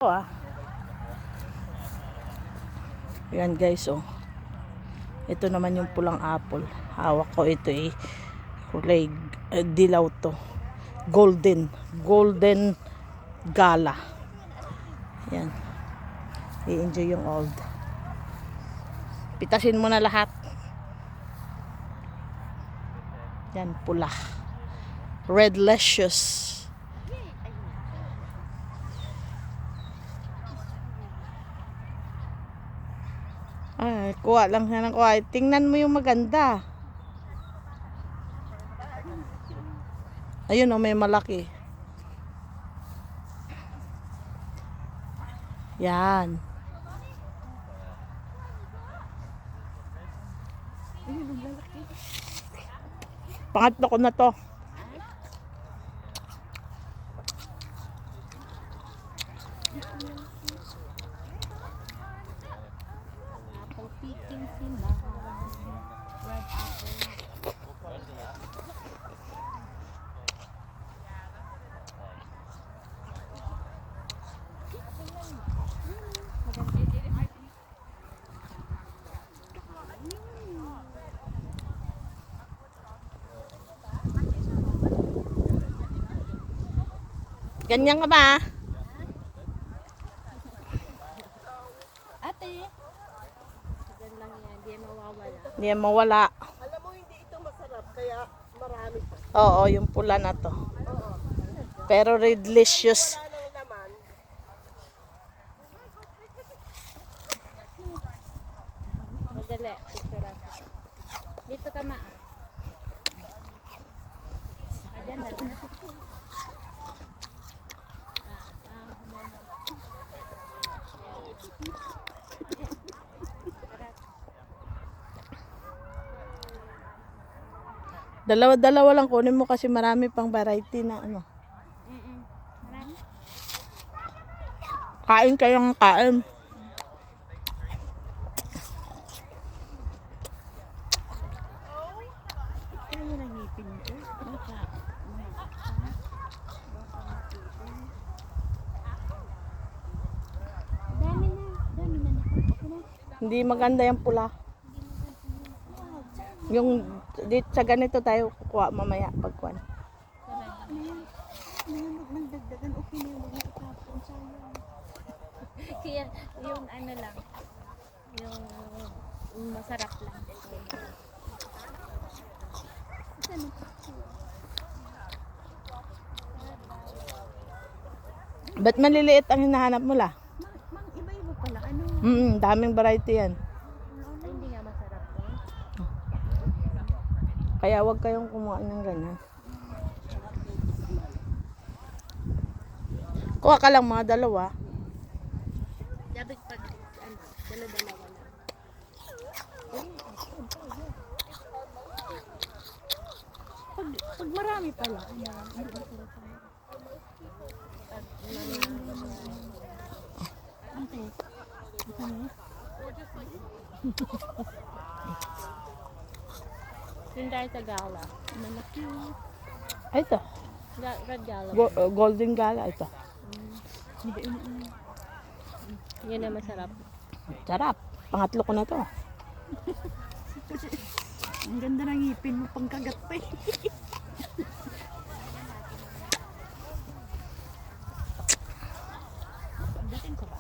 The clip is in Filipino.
Ah. Yan guys, oh. Ito naman yung pulang apple. Hawak ko ito kulay dilaw to. Golden gala. Yan. I-enjoy yung old. Pitasin mo na lahat. Yan, pula. Red luscious. Ay, kuha lang siya ng kuha. Tingnan mo yung maganda. Ayun, oh, may malaki. Yan. Pangatlo ko na to. Ganyan ka ba? Ate, yan lang yan, hindi yan mawawala. Hindi yan mawala. Alam mo, hindi ito masarap, kaya marami pa. Oo, yung pula na to. Oo. Pero redlicious. Wala nang laman. Madali, picture. Dito ka ma. Ayan na lang. Dalawa-dalawa lang kunin mo kasi marami pang variety na ano. Marami. Kain kayong kain. Ano mo nang ngipin ko? Dami na. Hindi maganda yung pula. Yung dito sa ganito tayo kukuha mamaya pagkuhan. Nagdagdagan, okay na yung mga itapon sa'yo. Kaya yung ano lang, yung masarap lang. Ba't maliliit ang hinahanap mo la? Mang iba-iba pala, ano? Daming variety yan. Ay, hindi nga masarap to. Kaya wag kayong kumuha ng ganyan. Kuha ka lang mga dalawa. Dapat pag, ano, dala-dalawa lang. Pag marami pala, ano, hindi masarap tayo. Pag ante, yung dahil sa gala, malaki. Ay, ito. Red gala. Golden gala ito. Yan na masarap. Sarap. Pangatlo ko na to. Ang ganda ng ngipin mo pang kagat pa eh. Dating ko ba?